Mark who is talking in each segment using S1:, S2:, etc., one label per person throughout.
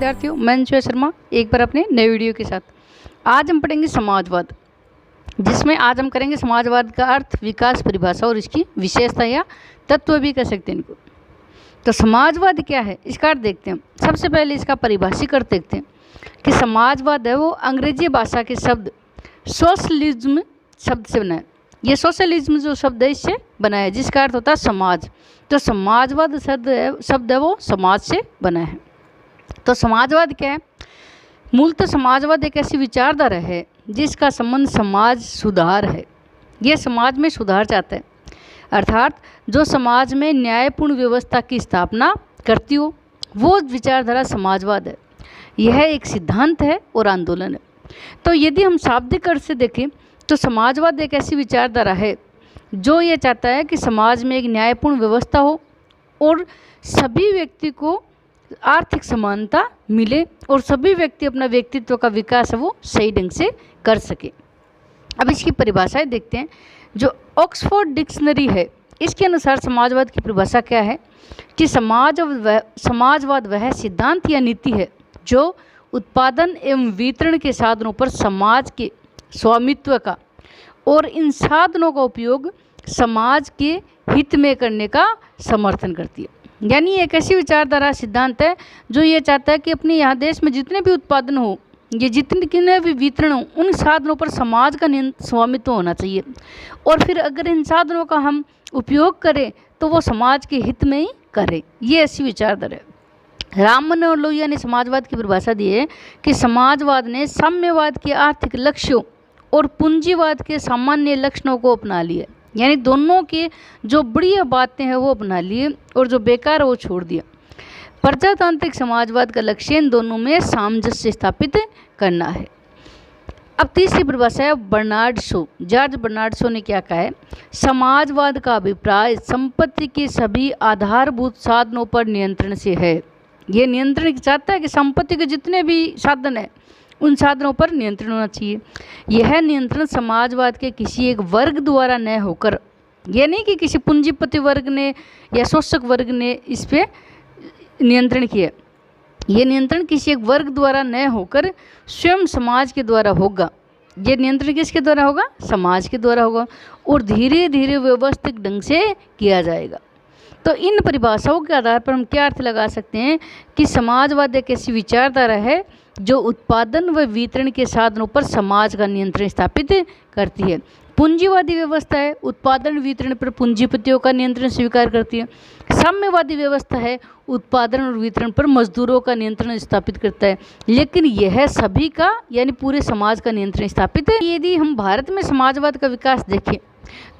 S1: विद्यार्थियों, मैं अंशु शर्मा एक बार अपने नए वीडियो के साथ। आज हम पढ़ेंगे समाजवाद, जिसमें आज हम करेंगे समाजवाद का अर्थ, विकास, परिभाषा और इसकी विशेषता या तत्व भी कह सकते हैं इनको। तो समाजवाद क्या है, इसका अर्थ देखते हैं। सबसे पहले इसका परिभाषिक अर्थ देखते हैं कि समाजवाद है वो अंग्रेजी भाषा के शब्द सोशलिज्म शब्द से बना है। ये सोशलिज्म जो शब्द है इससे बना है, जिसका अर्थ होता है समाज। तो समाजवाद शब्द है वो समाज से बना है। तो समाजवाद क्या है? मूलतः समाजवाद एक ऐसी विचारधारा है जिसका संबंध समाज सुधार है। ये समाज में सुधार चाहता है, अर्थात जो समाज में न्यायपूर्ण व्यवस्था की स्थापना करती हो वो विचारधारा समाजवाद है। यह एक सिद्धांत है और आंदोलन है। तो यदि हम शाब्दिक अर्थ से देखें तो समाजवाद एक ऐसी विचारधारा है जो ये चाहता है कि समाज में एक न्यायपूर्ण व्यवस्था हो और सभी व्यक्ति को आर्थिक समानता मिले और सभी व्यक्ति अपना व्यक्तित्व का विकास है वो सही ढंग से कर सके। अब इसकी परिभाषाएं देखते हैं। जो ऑक्सफोर्ड डिक्शनरी है इसके अनुसार समाजवाद की परिभाषा क्या है कि समाजवाद वह सिद्धांत या नीति है जो उत्पादन एवं वितरण के साधनों पर समाज के स्वामित्व का और इन साधनों का उपयोग समाज के हित में करने का समर्थन करती है। यानी एक ऐसी विचारधारा सिद्धांत है जो ये चाहता है कि अपने यहाँ देश में जितने भी उत्पादन हो, ये जितने भी वितरण हो, उन साधनों पर समाज का स्वामित्व होना चाहिए और फिर अगर इन साधनों का हम उपयोग करें तो वो समाज के हित में ही करें। ये ऐसी विचारधारा है। राम मनोहर लोहिया ने समाजवाद की परिभाषा दी है कि समाजवाद ने साम्यवाद के आर्थिक लक्ष्यों और पूंजीवाद के सामान्य लक्षणों को अपना लिया। यानी दोनों के जो बढ़िया बातें हैं वो अपना लिए और जो बेकार है वो छोड़ दिया। प्रजातांत्रिक समाजवाद का लक्ष्य इन दोनों में सामंजस्य स्थापित करना है। अब तीसरी परिभाषा है Bernard Shaw. George Bernard Shaw ने क्या कहा है? समाजवाद का अभिप्राय संपत्ति के सभी आधारभूत साधनों पर नियंत्रण से है। ये नियंत्रण चाहता है कि संपत्ति के जितने भी साधन है उन साधनों पर नियंत्रण होना चाहिए। यह नियंत्रण समाजवाद के किसी एक वर्ग द्वारा न होकर, यह नहीं कि किसी पूंजीपति वर्ग ने या शोषक वर्ग ने इस पे नियंत्रण किया। यह नियंत्रण किसी एक वर्ग द्वारा न होकर स्वयं समाज के द्वारा होगा। ये नियंत्रण किसके द्वारा होगा? समाज के द्वारा होगा और धीरे धीरे व्यवस्थित ढंग से किया जाएगा। तो इन परिभाषाओं के आधार पर हम क्या अर्थ लगा सकते हैं कि समाजवाद एक ऐसी विचारधारा है जो उत्पादन व वितरण के साधनों पर समाज का नियंत्रण स्थापित करती है। पूंजीवादी व्यवस्था है, उत्पादन वितरण पर पूंजीपतियों का नियंत्रण स्वीकार करती है। साम्यवादी व्यवस्था है, उत्पादन और वितरण पर मजदूरों का नियंत्रण स्थापित करता है। लेकिन यह सभी का यानी पूरे समाज का नियंत्रण स्थापित है। यदि हम भारत में समाजवाद का विकास देखें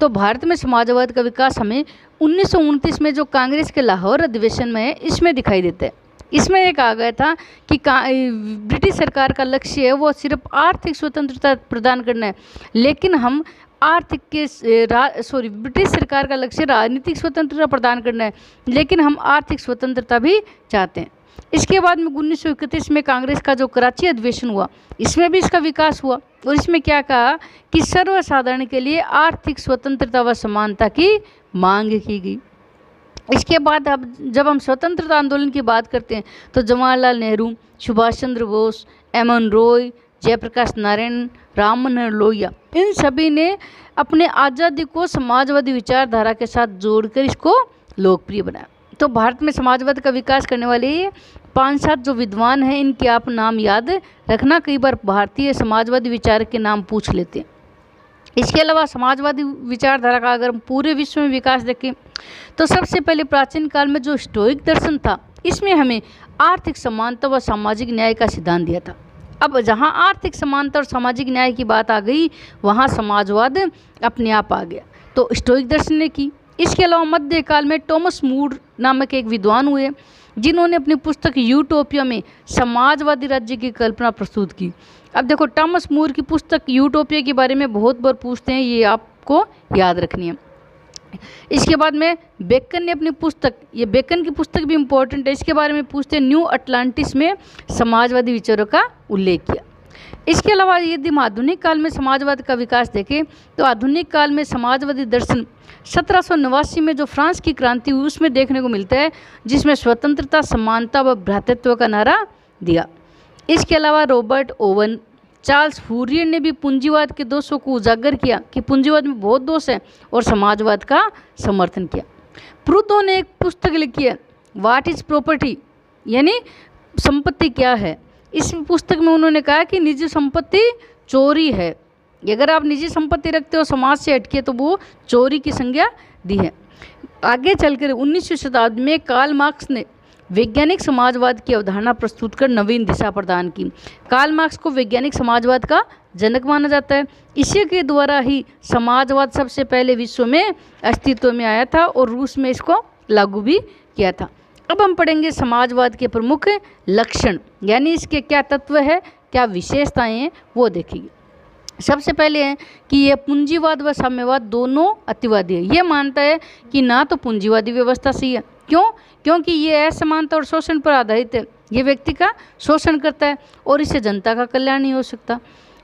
S1: तो भारत में समाजवाद का विकास हमें 1929 में जो कांग्रेस के लाहौर अधिवेशन में है इसमें दिखाई देता है। इसमें एक आ गया था कि ब्रिटिश सरकार का लक्ष्य है वो सिर्फ आर्थिक स्वतंत्रता प्रदान करना है, लेकिन हम ब्रिटिश सरकार का लक्ष्य राजनीतिक स्वतंत्रता प्रदान करना है, लेकिन हम आर्थिक स्वतंत्रता भी चाहते हैं। इसके बाद में 1931 में कांग्रेस का जो कराची अधिवेशन हुआ इसमें भी इसका विकास हुआ और इसमें क्या कहा कि सर्वसाधारण के लिए आर्थिक स्वतंत्रता व समानता की मांग की गई। इसके बाद अब जब हम स्वतंत्रता आंदोलन की बात करते हैं तो जवाहरलाल नेहरू, सुभाष चंद्र बोस, एम.एन. रॉय, जयप्रकाश नारायण, राम मनोहर लोहिया, इन सभी ने अपने आज़ादी को समाजवादी विचारधारा के साथ जोड़कर इसको लोकप्रिय बनाया। तो भारत में समाजवाद का विकास करने वाले 5-7 जो विद्वान हैं इनके आप नाम याद रखना। कई बार भारतीय समाजवादी विचारक के नाम पूछ लेते हैं। इसके अलावा समाजवादी विचारधारा का अगर हम पूरे विश्व में विकास देखें तो सबसे पहले प्राचीन काल में जो स्टोइक दर्शन था इसमें हमें आर्थिक समानता व सामाजिक न्याय का सिद्धांत दिया था। अब जहाँ आर्थिक समानता और सामाजिक न्याय की बात आ गई वहाँ समाजवाद अपने आप आ गया। तो स्टोइक दर्शन ने की। इसके अलावा मध्यकाल में टॉमस मूर नामक एक विद्वान हुए जिन्होंने अपनी पुस्तक यूटोपिया में समाजवादी राज्य की कल्पना प्रस्तुत की। अब देखो, टॉमस मूर की पुस्तक यूटोपिया के बारे में बहुत बार पूछते हैं, ये आपको याद रखनी है। इसके बाद में बेकन ने अपनी पुस्तक, ये बेकन की पुस्तक भी इम्पोर्टेंट है, इसके बारे में पूछते हैं, न्यू अटलांटिस में समाजवादी विचारों का उल्लेख किया। इसके अलावा यदि हम आधुनिक काल में समाजवाद का विकास देखें तो आधुनिक काल में समाजवादी दर्शन 1789 में जो फ्रांस की क्रांति हुई उसमें देखने को मिलता है, जिसमें स्वतंत्रता, समानता व भ्रातृत्व का नारा दिया। इसके अलावा रॉबर्ट ओवन, चार्ल्स फूरियर ने भी पूंजीवाद के दोषों को उजागर किया कि पूंजीवाद में बहुत दोष है और समाजवाद का समर्थन किया। प्रूतो ने एक पुस्तक लिखी है व्हाट इज प्रॉपर्टी, यानी संपत्ति क्या है। इस पुस्तक में उन्होंने कहा कि निजी संपत्ति चोरी है, अगर आप निजी संपत्ति रखते हो समाज से हटके तो वो चोरी की संज्ञा दी है। आगे चलकर 19वीं शताब्दी में कार्ल मार्क्स ने वैज्ञानिक समाजवाद की अवधारणा प्रस्तुत कर नवीन दिशा प्रदान की। कार्ल मार्क्स को वैज्ञानिक समाजवाद का जनक माना जाता है। इसी के द्वारा ही समाजवाद सबसे पहले विश्व में अस्तित्व में आया था और रूस में इसको लागू भी किया था। अब हम पढ़ेंगे समाजवाद के प्रमुख लक्षण, यानी इसके क्या तत्व है, क्या विशेषताएं हैं, वो देखेंगे। सबसे पहले है कि यह पूंजीवाद व साम्यवाद दोनों अतिवादी है। ये मानता है कि ना तो पूंजीवादी व्यवस्था सही है, क्योंकि ये असमानता और शोषण पर आधारित है, ये व्यक्ति का शोषण करता है और इससे जनता का कल्याण नहीं हो सकता।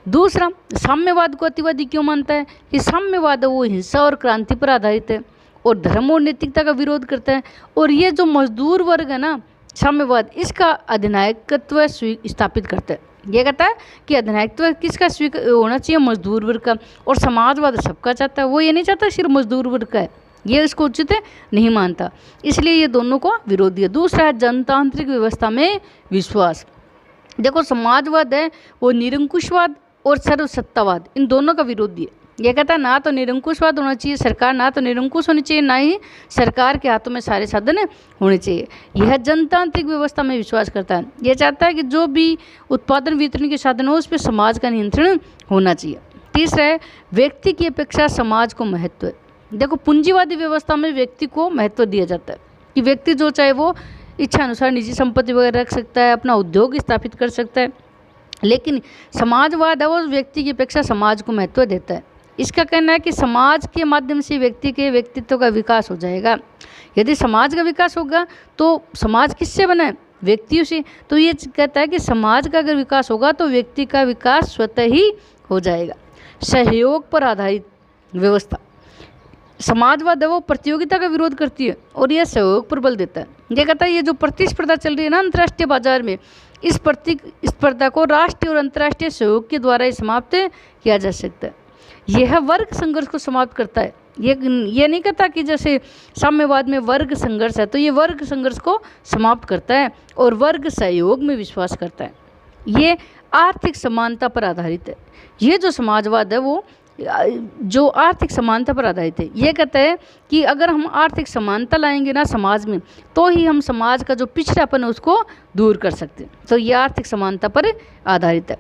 S1: दूसरा, साम्यवाद को अतिवादी क्यों मानता है कि साम्यवाद वो हिंसा और क्रांति पर आधारित है और धर्म और नैतिकता का विरोध करता है। और ये जो मजदूर वर्ग है ना, साम्यवाद इसका अधिनायकत्व स्थापित करता है। ये कहता है कि अधिनायकत्व किसका होना चाहिए, मजदूर वर्ग का, और समाजवाद सबका चाहता है, वो ये नहीं चाहता सिर्फ मजदूर वर्ग का है, ये इसको उचित नहीं मानता, इसलिए ये दोनों को विरोधी है। दूसरा है जनतांत्रिक व्यवस्था में विश्वास। देखो समाजवाद है वो निरंकुशवाद और सर्वसत्तावाद इन दोनों का विरोधी है। यह कहता है ना तो निरंकुशवाद होना चाहिए, सरकार ना तो निरंकुश होनी चाहिए, ना ही सरकार के हाथों में सारे साधन होने चाहिए। यह जनतांत्रिक व्यवस्था में विश्वास करता है। यह चाहता है कि जो भी उत्पादन वितरण के साधन हो उस पर समाज का नियंत्रण होना चाहिए। तीसरा है व्यक्ति की अपेक्षा समाज को महत्व है। देखो पूंजीवादी व्यवस्था में व्यक्ति को महत्व दिया जाता है कि व्यक्ति जो चाहे वो इच्छा अनुसार निजी संपत्ति वगैरह रख सकता है, अपना उद्योग स्थापित कर सकता है, लेकिन समाजवाद है वो व्यक्ति की अपेक्षा समाज को महत्व देता है। इसका कहना है कि समाज के माध्यम से व्यक्ति के व्यक्तित्व का विकास हो जाएगा। यदि समाज का विकास होगा तो समाज किससे बना है, व्यक्तियों से। तो ये कहता है कि समाज का अगर विकास होगा तो व्यक्ति का विकास स्वतः ही हो जाएगा। सहयोग पर आधारित व्यवस्था, समाजवाद है वो प्रतियोगिता का विरोध करती है और यह सहयोग पर बल देता है। यह कहता है ये जो प्रतिस्पर्धा चल रही है ना अंतर्राष्ट्रीय बाजार में, इस प्रतिस्पर्धा को राष्ट्रीय और अंतर्राष्ट्रीय सहयोग के द्वारा ही समाप्त किया जा सकता है। यह वर्ग संघर्ष को समाप्त करता है। ये नहीं कहता कि जैसे साम्यवाद में वर्ग संघर्ष है, तो ये वर्ग संघर्ष को समाप्त करता है और वर्ग सहयोग में विश्वास करता है। ये आर्थिक समानता पर आधारित है। ये जो समाजवाद है वो जो आर्थिक समानता पर आधारित है, ये कहता है कि अगर हम आर्थिक समानता लाएंगे ना समाज में तो ही हम समाज का जो पिछड़ापन है उसको दूर कर सकते हैं। तो ये आर्थिक समानता पर आधारित है।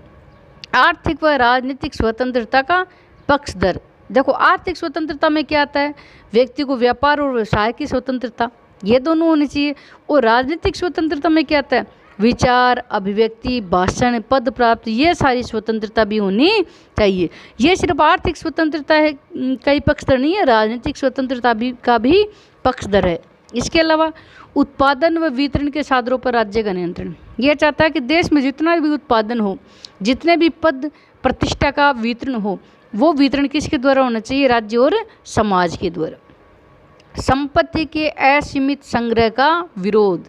S1: आर्थिक व राजनीतिक स्वतंत्रता का पक्षधर। देखो आर्थिक स्वतंत्रता में क्या आता है, व्यक्ति को व्यापार और व्यवसाय की स्वतंत्रता, ये दोनों होनी चाहिए। और राजनीतिक स्वतंत्रता में क्या आता है, विचार, अभिव्यक्ति, भाषण, पद प्राप्त, ये सारी स्वतंत्रता भी होनी चाहिए। ये सिर्फ आर्थिक स्वतंत्रता है का ही पक्षधर नहीं है, राजनीतिक स्वतंत्रता का भी पक्षधर है। इसके अलावा उत्पादन व वितरण के साधनों पर राज्य का नियंत्रण। यह चाहता है कि देश में जितना भी उत्पादन हो, जितने भी पद प्रतिष्ठा का वितरण हो, वो वितरण किसके द्वारा होना चाहिए, राज्य और समाज के द्वारा। संपत्ति के असीमित संग्रह का विरोध।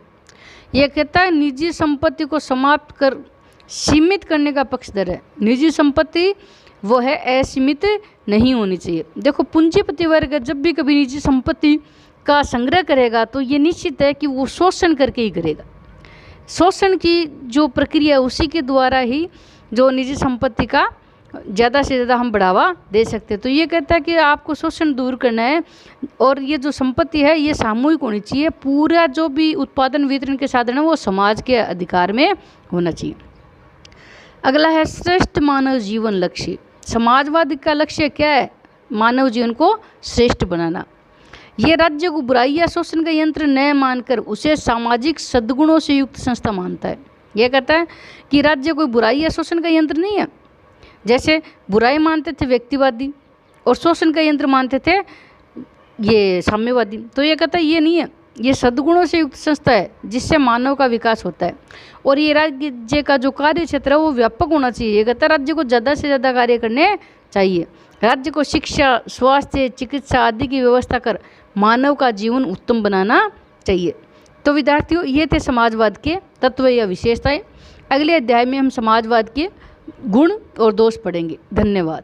S1: यह कहता है निजी संपत्ति को समाप्त कर सीमित करने का पक्षधर है। निजी संपत्ति वो है असीमित नहीं होनी चाहिए। देखो पूंजीपति वर्ग जब भी कभी निजी संपत्ति का संग्रह करेगा तो ये निश्चित है कि वो शोषण करके ही करेगा। शोषण की जो प्रक्रिया उसी के द्वारा ही जो निजी संपत्ति का ज़्यादा से ज़्यादा हम बढ़ावा दे सकते हैं। तो ये कहता है कि आपको शोषण दूर करना है और ये जो संपत्ति है ये सामूहिक होनी चाहिए। पूरा जो भी उत्पादन वितरण के साधन है वो समाज के अधिकार में होना चाहिए। अगला है श्रेष्ठ मानव जीवन लक्ष्य। समाजवाद का लक्ष्य क्या है, मानव जीवन को श्रेष्ठ बनाना। ये राज्य को बुराई या शोषण का यंत्र न मानकर उसे सामाजिक सद्गुणों से युक्त संस्था मानता है। यह कहता है कि राज्य कोई बुराई या शोषण का यंत्र नहीं है। जैसे बुराई मानते थे व्यक्तिवादी और शोषण का यंत्र मानते थे ये साम्यवादी, तो ये कहता है ये नहीं है, ये सद्गुणों से युक्त संस्था है जिससे मानव का विकास होता है। और ये राज्य का जो कार्य क्षेत्र है वो व्यापक होना चाहिए। ये कहता है राज्य को ज़्यादा से ज़्यादा कार्य करने चाहिए। राज्य को शिक्षा, स्वास्थ्य, चिकित्सा आदि की व्यवस्था कर मानव का जीवन उत्तम बनाना चाहिए। तो विद्यार्थियों ये थे समाजवाद के तत्व या विशेषताएं। अगले अध्याय में हम समाजवाद के गुण और दोष पढ़ेंगे। धन्यवाद।